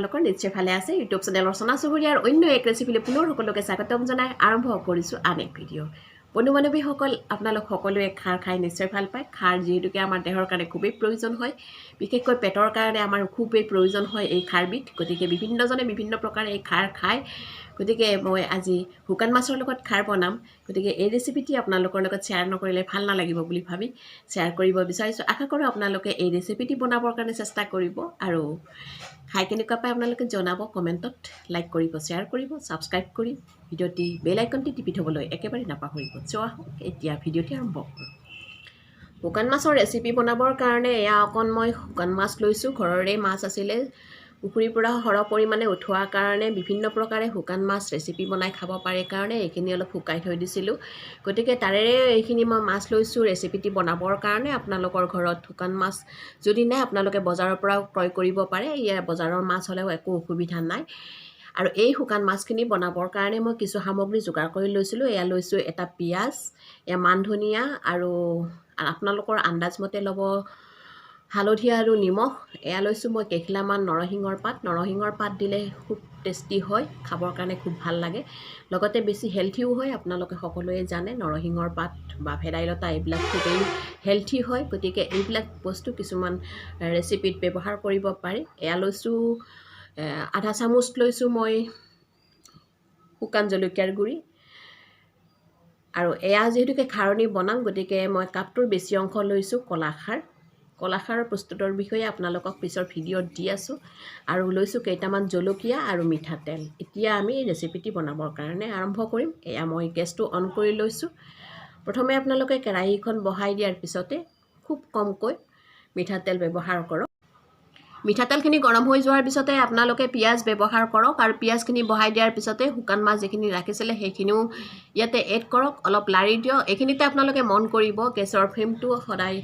আপোনালোকৰ নিশ্চয় ভালে আছে ইউটিউব চেনেল ৰচনা চুবুৰীয়াৰ অন্য এক ৰেচিপিলৈ পুনৰ সকলোকে স্বাগতম জনাই আৰম্ভ কৰিছোঁ আন এক ভিডিঅ' বন্ধু বান্ধৱীসকল আপোনালোক সকলোৱে খাৰ খাই নিশ্চয় ভাল পায় খাৰ যিহেতুকে আমাৰ দেহৰ কাৰণে খুবেই প্ৰয়োজন হয় বিশেষকৈ পেটৰ কাৰণে আমাৰ খুবেই প্ৰয়োজন হয় এই খাৰবিধ গতিকে বিভিন্নজনে বিভিন্ন প্ৰকাৰে এই খাৰ খায় গতিকে মই আজি শুকান মাছৰ লগত খাৰ বনাম গতিকে এই ৰেচিপিটি আপোনালোকৰ লগত শ্বেয়াৰ নকৰিলে ভাল নালাগিব বুলি ভাবি শ্বেয়াৰ কৰিব বিচাৰিছোঁ আশা কৰোঁ আপোনালোকে এই ৰেচিপিটি বনাবৰ কাৰণে চেষ্টা কৰিব আৰু খাই কেনেকুৱা পায় আপোনালোকে জনাব কমেণ্টত লাইক কৰিব শ্বেয়াৰ কৰিব ছাবস্ক্ৰাইব কৰি ভিডিঅ'টি বেল আইকনটি টিপি থ'বলৈ একেবাৰে নাপাহৰিব আহক এতিয়া ভিডিঅ'টি আৰম্ভ কৰোঁ শুকান মাছৰ ৰেচিপি বনাবৰ কাৰণে এয়া অকণ মই শুকান মাছ লৈছোঁ ঘৰৰে মাছ আছিলে পুখুৰীৰ পৰা সৰহ পৰিমাণে উঠোৱাৰ কাৰণে বিভিন্ন প্ৰকাৰে শুকান মাছ ৰেচিপি বনাই খাব পাৰে কাৰণে এইখিনি অলপ শুকাই থৈ দিছিলোঁ গতিকে তাৰেৰে এইখিনি মই মাছ লৈছোঁ ৰেচিপিটি বনাবৰ কাৰণে আপোনালোকৰ ঘৰত শুকান মাছ যদি নাই আপোনালোকে বজাৰৰ পৰাও ক্ৰয় কৰিব পাৰে ইয়াৰ বজাৰৰ মাছ হ'লেও একো অসুবিধা নাই আৰু এই শুকান মাছখিনি বনাবৰ কাৰণে মই কিছু সামগ্ৰী যোগাৰ কৰি লৈছিলোঁ এয়া লৈছোঁ এটা পিঁয়াজ এয়া মান ধনিয়া আৰু আপোনালোকৰ আন্দাজমতে ল'ব হালধীয়া আৰু নিমখ এয়া লৈছোঁ মই কেইখিলামান নৰসিংহৰ পাত দিলে খুব টেষ্টি হয় খাবৰ কাৰণে খুব ভাল লাগে লগতে বেছি হেল্থিও হয় আপোনালোকে সকলোৱে জানে নৰসিংহৰ পাত বা ভেদাইলতা এইবিলাক খুবেই হেল্থি হয় গতিকে এইবিলাক বস্তু কিছুমান ৰেচিপিত ব্যৱহাৰ কৰিব পাৰি এয়া লৈছোঁ আধা চামুচ লৈছোঁ মই শুকান জলকীয়াৰ গুড়ি আৰু এয়া যিহেতুকে খাৰণী বনাম গতিকে মই কাপটোৰ বেছি অংশ লৈছোঁ কলাখাৰ প্ৰস্তুতৰ বিষয়ে আপোনালোকক পিছৰ ভিডিঅ'ত দি আছোঁ আৰু লৈছোঁ কেইটামান জলকীয়া আৰু মিঠাতেল এতিয়া আমি ৰেচিপিটি বনাবৰ কাৰণে আৰম্ভ কৰিম এয়া মই গেছটো অন কৰি লৈছোঁ প্ৰথমে আপোনালোকে কেৰাহীখন বহাই দিয়াৰ পিছতে খুব কমকৈ মিঠাতেল ব্যৱহাৰ কৰক মিঠাতেলখিনি গৰম হৈ যোৱাৰ পিছতে আপোনালোকে পিঁয়াজ ব্যৱহাৰ কৰক আৰু পিঁয়াজখিনি বহাই দিয়াৰ পিছতে শুকান মাছ যিখিনি ৰাখিছিলে সেইখিনিও ইয়াতে এড কৰক অলপ লাৰি দিয়ক এইখিনিতে আপোনালোকে মন কৰিব গেছৰ ফ্লেমটো সদায়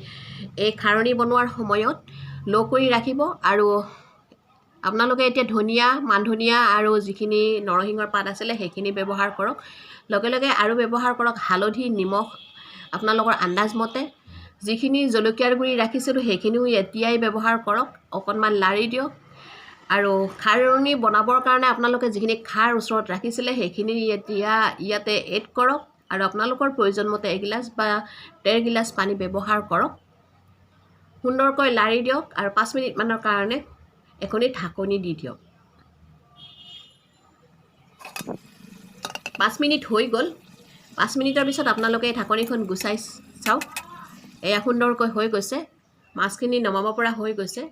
এই খাৰণী বনোৱাৰ সময়ত ল' কৰি ৰাখিব আৰু আপোনালোকে এতিয়া ধনিয়া মান ধনিয়া আৰু যিখিনি নৰসিংহৰ পাত আছিলে সেইখিনি ব্যৱহাৰ কৰক লগে লগে আৰু ব্যৱহাৰ কৰক হালধি নিমখ আপোনালোকৰ আন্দাজমতে যিখিনি জলকীয়াৰ গুড়ি ৰাখিছিলোঁ সেইখিনিও এতিয়াই ব্যৱহাৰ কৰক অকণমান লাৰি দিয়ক আৰু খাৰণী বনাবৰ কাৰণে আপোনালোকে যিখিনি খাৰ ওচৰত ৰাখিছিলে সেইখিনি এতিয়া ইয়াতে এড কৰক আৰু আপোনালোকৰ প্ৰয়োজন মতে এগিলাচ বা 1.5 গিলাচ পানী ব্যৱহাৰ কৰক সুন্দৰকৈ লাৰি দিয়ক আৰু 5 মিনিটমানৰ কাৰণে এখনি ঢাকনি দি দিয়ক 5 মিনিট হৈ গ'ল 5 মিনিটৰ পিছত আপোনালোকে ঢাকনিখন গুচাই চাওক এয়া সুন্দৰকৈ হৈ গৈছে মাছখিনি নমাব পৰা হৈ গৈছে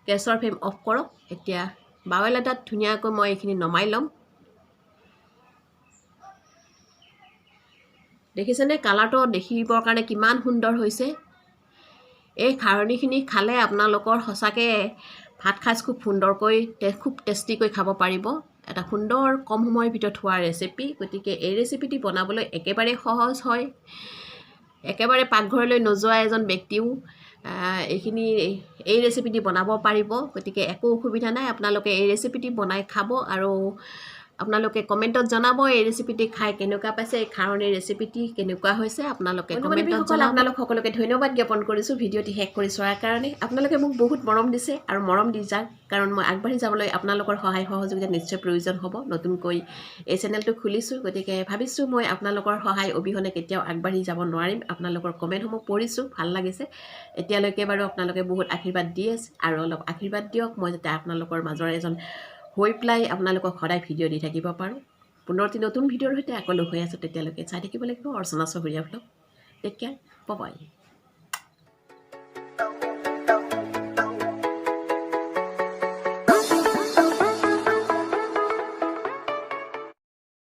গেছৰ ফ্লেম অফ কৰক এতিয়া বাৱেল এটাত ধুনীয়াকৈ মই এইখিনি নমাই ল'ম দেখিছেনে কালাৰটো দেখিবৰ কাৰণে কিমান সুন্দৰ হৈছে এই খাৰণীখিনি খালে আপোনালোকৰ সঁচাকৈ ভাত সাজ খুব সুন্দৰকৈ খুব টেষ্টিকৈ খাব পাৰিব এটা সুন্দৰ কম সময়ৰ ভিতৰত হোৱা ৰেচিপি গতিকে এই ৰেচিপিটি বনাবলৈ একেবাৰে সহজ হয় একেবাৰে পাকঘৰলৈ নোযোৱা এজন ব্যক্তিও এই ৰেচিপিটি বনাব পাৰিব গতিকে একো অসুবিধা নাই আপোনালোকে এই ৰেচিপিটি বনাই খাব আৰু আপোনালোকে কমেণ্টত জনাব এই ৰেচিপিটি খাই কেনেকুৱা পাইছে এই খাৰণীৰ ৰেচিপিটি কেনেকুৱা হৈছে আপোনালোকে কমেণ্টত জনাব আপোনালোক সকলোকে ধন্যবাদ জ্ঞাপন কৰিছোঁ ভিডিঅ'টি শেষ কৰি চোৱাৰ কাৰণে আপোনালোকে মোক বহুত মৰম দিছে আৰু মৰম দি যাওক কাৰণ মই আগবাঢ়ি যাবলৈ আপোনালোকৰ সহায় সহযোগিতা নিশ্চয় প্ৰয়োজন হ'ব নতুনকৈ এই চেনেলটো খুলিছোঁ গতিকে ভাবিছোঁ মই আপোনালোকৰ সহায় অবিহনে কেতিয়াও আগবাঢ়ি যাব নোৱাৰিম আপোনালোকৰ কমেণ্টসমূহ পঢ়িছোঁ ভাল লাগিছে এতিয়ালৈকে বাৰু আপোনালোকে বহুত আশীৰ্বাদ দি আছে আৰু অলপ আশীৰ্বাদ দিয়ক মই যাতে আপোনালোকৰ মাজৰ এজন হৈ পেলাই আপোনালোকক সদায় ভিডিঅ' দি থাকিব পাৰোঁ পুনৰটি নতুন ভিডিঅ'ৰ সৈতে আকৌ লগ হৈ আছোঁ তেতিয়ালৈকে চাই থাকিব লাগিব অৰ্চনা চুবুৰীয়া ব্লগ টেক কেয়াৰ বাই